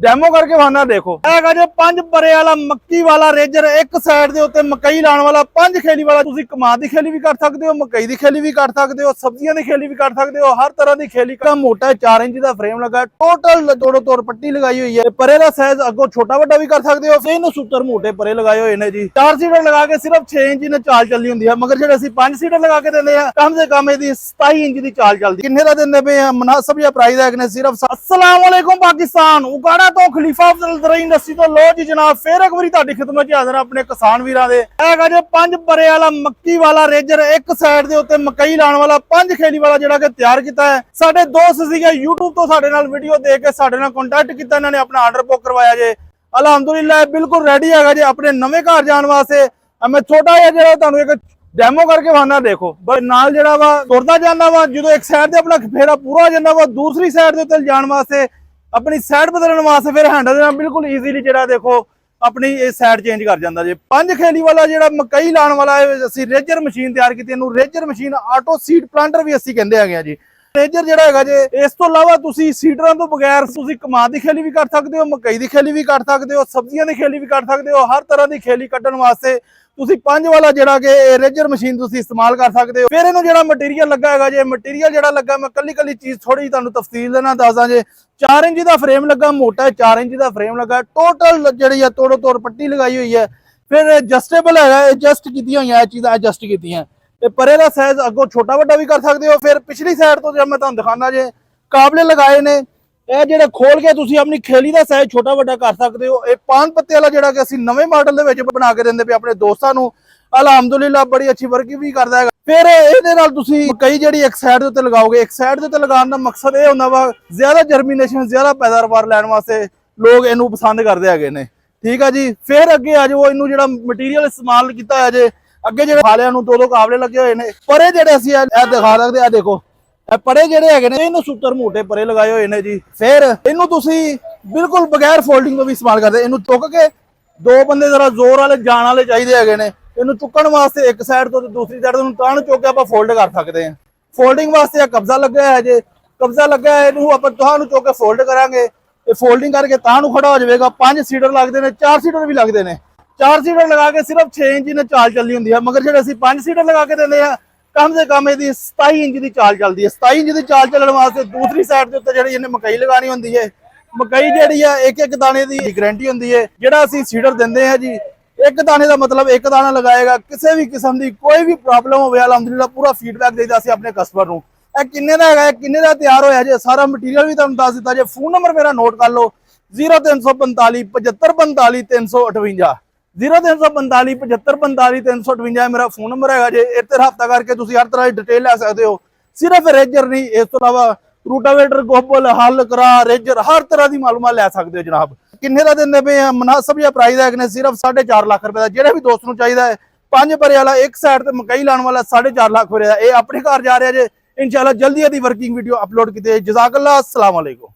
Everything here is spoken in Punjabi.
ਡੈਮੋ ਕਰਕੇ ਵਾਹਨਾ ਦੇਖੋ। ਹੈਗਾ ਜੇ 5 ਪਰੇ ਵਾਲਾ ਮੱਕੀ ਵਾਲਾ ਰੇਜਰ, ਇੱਕ ਸਾਈਡ ਦੇ ਉੱਤੇ ਮਕਈ ਲਾਉਣ ਵਾਲਾ 5 ਖੇਲੀ ਵਾਲਾ। ਤੁਸੀਂ ਕਮਾਦ ਦੀ ਖੇਲੀ ਵੀ ਕਰ ਸਕਦੇ ਹੋ, ਮਕਈ ਦੀ ਖੇਲੀ ਵੀ ਕਰ ਸਕਦੇ ਹੋ, ਸਬਜ਼ੀਆਂ ਦੀ ਖੇਲੀ ਵੀ ਕਰ ਸਕਦੇ ਹੋ, ਹਰ ਤਰ੍ਹਾਂ ਦੀ ਖੇਲੀ। ਦਾ ਮੋਟਾ 4 ਇੰਚ ਦਾ ਫਰੇਮ ਲੱਗਾ, ਟੋਟਲ ਤੋੜੋ ਤੋੜ ਪੱਟੀ ਲਗਾਈ ਹੋਈ ਹੈ। ਪਰੇ ਦਾ ਸਾਈਜ਼ ਅੱਗੋਂ ਛੋਟਾ ਵੱਡਾ ਵੀ ਕਰ ਸਕਦੇ ਹੋ। ਇਹਨੂੰ ਸੂਤਰ ਮੋਟੇ ਪਰੇ ਲਗਾਏ ਹੋਏ ਨੇ ਜੀ। 4 ਸੀਟਰ ਲਗਾ ਕੇ ਸਿਰਫ 6 ਇੰਚ ਦੀ ਚਾਲ ਚੱਲਦੀ ਹੁੰਦੀ ਹੈ, ਮਗਰ ਜਿਹੜੇ ਅਸੀਂ 5 ਸੀਟਰ ਲਗਾ ਕੇ ਦਿੰਦੇ ਆ ਕਮ ਸੇ ਕਮ ਇਹਦੀ 27 ਇੰਚ ਦੀ ਚਾਲ ਚੱਲਦੀ। ਕਿੰਨੇ ਦਾ ਦਿੰਦੇ ਪਏ ਆ? ਮੁਨਾਸਬ ਜਿਹਾ ਪ੍ਰਾਈਸ ਹੈ ਕਿ ਸਿਰਫ। अस्सलाम वालेकुम पाकिस्तान, उगाड़ा तो खलीफा अफजल ज़राई इंडस्ट्री तो लो जी जनाब, फिर एक बारी तुहाडी खिदमत च हाज़र अपने किसान वीरां दे। हैगा जे 5 परे वाला मक्की वाला रेजर, एक साइड दे उत्ते मकई लाउण वाला 5 खेली वाला जिहड़ा कि तैयार कीता है। साडे दोस्त सीगे YouTube तो साडे नाल वीडियो देख के साडे नाल कॉन्टैक्ट कीता, इन्हां ने अपना आर्डर बुक करवाया जे। अलहमदुलिल्लाह बिल्कुल रेडी हैगा जे अपने नवे घर जाण वास्ते। मैं छोटा जिहा जिहड़ा तुहानूं एक ਡੈਮੋ ਕਰਕੇ ਵਾਹਨਾ ਦੇਖੋ। ਨਾਲ ਜਿਹੜਾ ਵਾ ਤੁਰਦਾ ਜਾਂਦਾ ਵਾ, ਜਦੋਂ ਇੱਕ ਸਾਈਡ ਤੇ ਆਪਣਾ ਫੇਰਾ ਪੂਰਾ ਹੋ ਜਾਂਦਾ ਵਾ, ਦੂਸਰੀ ਸਾਈਡ ਦੇ ਉੱਤੇ ਜਾਣ ਵਾਸਤੇ ਆਪਣੀ ਸਾਈਡ ਬਦਲਣ ਵਾਸਤੇ ਫਿਰ ਹੈਂਡਲ ਦੇ ਨਾਲ ਬਿਲਕੁਲ ਈਜ਼ੀਲੀ ਜਿਹੜਾ ਦੇਖੋ ਆਪਣੀ ਇਹ ਸਾਈਡ ਚੇਂਜ ਕਰ ਜਾਂਦਾ ਜੀ। 5 ਖੇਲੀ ਵਾਲਾ ਜਿਹੜਾ ਮਕਈ ਲਾਉਣ ਵਾਲਾ ਅਸੀਂ ਰੇਜਰ ਮਸ਼ੀਨ ਤਿਆਰ ਕੀਤੀ, ਇਹਨੂੰ ridger machine auto seed planter ਵੀ ਅਸੀਂ ਕਹਿੰਦੇ ਹੈਗੇ ਆ ਜੀ। ਰੇਜਰ ਜਿਹੜਾ ਹੈਗਾ ਜੇ, ਇਸ ਤੋਂ ਇਲਾਵਾ ਤੁਸੀਂ ਸੀਡਰਾਂ ਤੋਂ ਬਗੈਰ ਤੁਸੀਂ ਕਮਾਦ ਦੀ ਖੇਲੀ ਵੀ ਕਰ ਸਕਦੇ ਹੋ, ਮਕਈ ਦੀ ਖੇਲੀ ਵੀ ਕਰ ਸਕਦੇ ਹੋ, ਸਬਜ਼ੀਆਂ ਦੀ ਖੇਲੀ ਵੀ ਕਰ ਸਕਦੇ ਹੋ। ਹਰ ਤਰ੍ਹਾਂ ਦੀ ਖੇਲੀ ਕੱਢਣ ਵਾਸਤੇ ਤੁਸੀਂ 5 ਵਾਲਾ ਜਿਹੜਾ ਕਿ ਰੇਜਰ ਮਸ਼ੀਨ ਤੁਸੀਂ ਇਸਤੇਮਾਲ ਕਰ ਸਕਦੇ ਹੋ। ਫਿਰ ਇਹਨੂੰ ਜਿਹੜਾ ਮਟੀਰੀਅਲ ਲੱਗਾ ਹੈਗਾ ਜੇ, ਮਟੀਰੀਅਲ ਜਿਹੜਾ ਲੱਗਾ ਮੈਂ ਕੱਲੀ ਚੀਜ਼ ਥੋੜੀ ਤੁਹਾਨੂੰ ਤਫਸੀਲ ਦੇ ਨਾਲ ਦੱਸਦਾ ਜੇ। 4 ਇੰਚ ਦਾ ਫਰੇਮ ਲੱਗਾ, ਮੋਟਾ 4 ਇੰਚ ਦਾ ਫਰੇਮ ਲੱਗਾ, ਟੋਟਲ ਜਿਹੜੀ ਆ ਤੋੜੋ ਤੋੜ ਪੱਟੀ ਲਗਾਈ ਹੋਈ ਹੈ। ਫਿਰ ਐਡਜਸਟੇਬਲ ਹੈਗਾ, ਐਡਜਸਟ ਕੀਤੀਆਂ ਹੋਈਆਂ ਇਹ ਚੀਜ਼ਾਂ ਐਡਜਸਟ ਕੀਤੀਆਂ। ਤੇ ਪਰੇ ਦਾ ਸਾਈਜ਼ ਅੱਗੋਂ ਛੋਟਾ ਵੱਡਾ ਵੀ ਕਰ ਸਕਦੇ ਹੋ। ਫਿਰ ਪਿਛਲੀ ਸਾਈਡ ਤੋਂ ਜੇ ਮੈਂ ਤੁਹਾਨੂੰ ਦਿਖਾਣਾ ਜੇ ਕਾਬਲੇ ਲਗਾਏ ਨੇ, ਇਹ ਜਿਹੜੇ ਖੋਲ ਕੇ ਤੁਸੀਂ ਆਪਣੀ ਖੇਲੀ ਦਾ ਸਾਈਜ਼ ਛੋਟਾ ਵੱਡਾ ਕਰ ਸਕਦੇ ਹੋ। ਇਹ ਪਾਨ ਪੱਤੇ ਵਾਲਾ ਜਿਹੜਾ ਕਿ ਅਸੀਂ ਨਵੇਂ ਮਾਡਲ ਦੇ ਵਿੱਚ ਬਣਾ ਕੇ ਦਿੰਦੇ ਪਏ ਆਪਣੇ ਦੋਸਤਾਂ ਨੂੰ, ਅਲਹਮਦੁਲਿल्लाह ਬੜੀ ਅੱਛੀ ਵਰਕਿੰਗ ਵੀ ਕਰਦਾ ਹੈਗਾ। ਫਿਰ ਇਹਦੇ ਨਾਲ ਤੁਸੀਂ ਮਕਈ ਜਿਹੜੀ ਇੱਕ ਸਾਈਡ ਦੇ ਉੱਤੇ ਲਗਾਓਗੇ, ਇੱਕ ਸਾਈਡ ਦੇ ਉੱਤੇ ਲਗਾਉਣ ਦਾ ਮਕਸਦ ਇਹ ਹੁੰਦਾ ਵਾ ਜ਼ਿਆਦਾ ਜਰਮੀਨੇਸ਼ਨ, ਜ਼ਿਆਦਾ ਪੈਦਾਵਾਰ ਲੈਣ ਵਾਸਤੇ ਲੋਕ ਇਹਨੂੰ ਪਸੰਦ ਕਰਦੇ ਹੈਗੇ ਨੇ। ਠੀਕ ਆ ਜੀ। ਫਿਰ ਅੱਗੇ ਆ ਜਾਓ, ਇਹਨੂੰ ਜਿਹੜਾ ਮਟੀਰੀਅਲ ਇਸਤੇਮਾਲ ਕੀਤਾ ਹੋਇਆ ਜੇ, ਅੱਗੇ ਜਿਹੜੇ ਹਾਲਿਆਂ ਨੂੰ 2 ਕਾਬਲੇ ਲੱਗੇ ਹੋਏ ਨੇ। ਪਰੇ ਜਿਹੜੇ ਅਸੀਂ ਇਹ ਦਿਖਾ ਸਕਦੇ ਆ, ਦੇਖੋ ਇਹ ਪਰੇ ਜਿਹੜੇ ਹੈਗੇ ਨੇ, ਇਹਨੂੰ ਸੂਤਰ ਮੋਟੇ ਪਰੇ ਲਗਾਏ ਹੋਏ ਨੇ ਜੀ। ਫਿਰ ਇਹਨੂੰ ਤੁਸੀਂ ਬਿਲਕੁਲ ਬਗੈਰ ਫੋਲਡਿੰਗ ਤੋਂ ਵੀ ਇਸਤੇਮਾਲ ਕਰਦੇ। ਇਹਨੂੰ ਚੁੱਕ ਕੇ 2 ਬੰਦੇ ਜ਼ਰਾ ਜ਼ੋਰ ਵਾਲੇ ਜਾਣ ਵਾਲੇ ਚਾਹੀਦੇ ਹੈਗੇ ਨੇ। ਇਹਨੂੰ ਚੁੱਕਣ ਵਾਸਤੇ ਇੱਕ ਸਾਈਡ ਤੋਂ ਦੂਸਰੀ ਸਾਈਡ ਤੋਂ ਤਾਂ ਨੂੰ ਚੁੱਕ ਕੇ ਆਪਾਂ ਫੋਲਡ ਕਰ ਸਕਦੇ ਹਾਂ। ਫੋਲਡਿੰਗ ਵਾਸਤੇ ਆ ਕਬਜ਼ਾ ਲੱਗਾ ਹੈ ਜੇ, ਕਬਜ਼ਾ ਲੱਗਾ ਹੈ, ਇਹਨੂੰ ਆਪਾਂ ਤੁਹਾਨੂੰ ਚੁੱਕ ਕੇ ਫੋਲਡ ਕਰਾਂਗੇ। ਇਹ ਫੋਲਡਿੰਗ ਕਰਕੇ ਤਾਂ ਨੂੰ ਖੜਾ ਹੋ ਜਾਵੇਗਾ। 5 ਸੀਟਰ ਲੱਗਦੇ ਨੇ, 4 ਸੀਟਰ ਵੀ ਲੱਗਦੇ ਨੇ। 4 ਸੀਟਰ ਲਗਾ ਕੇ ਸਿਰਫ 6 ਇੰਚ ਦੀ ਚਾਲ ਚੱਲਦੀ ਹੁੰਦੀ ਹੈ, ਮਗਰ ਜਿਹੜੇ ਅਸੀਂ 5 ਸੀਟਰ ਲਗਾ ਕੇ ਦਿੰਦੇ ਆ ਕਮ ਸੇ ਕਮ ਇਹਦੀ 27 ਇੰਚ ਦੀ ਚਾਲ ਚੱਲਦੀ ਹੈ। 27 ਇੰਚ ਦੀ ਚਾਲ ਚੱਲਣ ਵਾਸਤੇ ਦੂਸਰੀ ਸਾਈਡ ਦੇ ਉੱਤੇ ਜਿਹੜੀ ਇਹਨੇ ਮਕਈ ਲਗਾਣੀ ਹੁੰਦੀ ਹੈ। ਮਕਈ ਜਿਹੜੀ ਆ ਇੱਕ ਦਾਣੇ ਦੀ ਗਾਰੰਟੀ ਹੁੰਦੀ ਹੈ। ਜਿਹੜਾ ਅਸੀਂ ਸੀਡਰ ਦਿੰਦੇ ਆ ਜੀ, ਇੱਕ ਦਾਣੇ ਦਾ ਮਤਲਬ ਇੱਕ ਦਾਣਾ ਲਗਾਏਗਾ। ਕਿਸੇ ਵੀ ਕਿਸਮ ਦੀ ਕੋਈ ਵੀ ਪ੍ਰੋਬਲਮ ਹੋਵੇ ਅਲਹਮਦੁਲਿल्लाह ਪੂਰਾ ਫੀਡਬੈਕ ਦੇਈਦਾ ਅਸੀਂ ਆਪਣੇ ਕਸਟਮਰ ਨੂੰ। ਇਹ ਕਿੰਨੇ ਦਾ ਹੈਗਾ, ਕਿੰਨੇ ਦਾ ਤਿਆਰ ਹੋਇਆ ਜੇ, ਸਾਰਾ ਮਟੀਰੀਅਲ ਵੀ ਤੁਹਾਨੂੰ ਦੱਸ ਦਿੱਤਾ ਜੇ। ਫੋਨ ਨੰਬਰ ਮੇਰਾ ਨੋਟ ਕਰ ਲਓ 0345 7545 358 0345 7545 358 ਮੇਰਾ ਫੋਨ ਨੰਬਰ ਹੈਗਾ ਜੇ। ਇੱਥੇ ਰਾਬਤਾ ਕਰਕੇ ਤੁਸੀਂ ਹਰ ਤਰ੍ਹਾਂ ਦੀ ਡਿਟੇਲ ਲੈ ਸਕਦੇ ਹੋ। ਸਿਰਫ ਰੇਜਰ ਨਹੀਂ, ਇਸ ਤੋਂ ਇਲਾਵਾ ਰੂਟਾਵੇਟਰ, ਗੋਬਲ, ਹੱਲ, ਕਰਾ, ਰੇਜਰ ਹਰ ਤਰ੍ਹਾਂ ਦੀ ਮਾਲੂਮਾਤ ਲੈ ਸਕਦੇ ਹੋ ਜਨਾਬ। ਕਿੰਨੇ ਦਾ ਦਿੰਦੇ ਪਏ ਆ? ਮੁਨਾਸਬ ਜਿਹਾ ਪ੍ਰਾਈਸ ਹੈ ਕਿ ਸਿਰਫ 4.5 ਲੱਖ ਰੁਪਏ ਦਾ। ਜਿਹੜੇ ਵੀ ਦੋਸਤ ਨੂੰ ਚਾਹੀਦਾ ਹੈ 5 ਪਰੇ ਵਾਲਾ, ਇੱਕ ਸਾਈਡ ਤੇ ਮਕਈ ਲਾਉਣ ਵਾਲਾ 4.5 ਲੱਖ ਰੁਪਏ ਦਾ, ਇਹ ਆਪਣੇ ਘਰ ਜਾ ਰਿਹਾ ਜੇ। इंशाल्लाह जल्दी आदि वर्किंग वीडियो अपलोड की। जज़ाकल्लाह, अस्सलाम वालेकुम।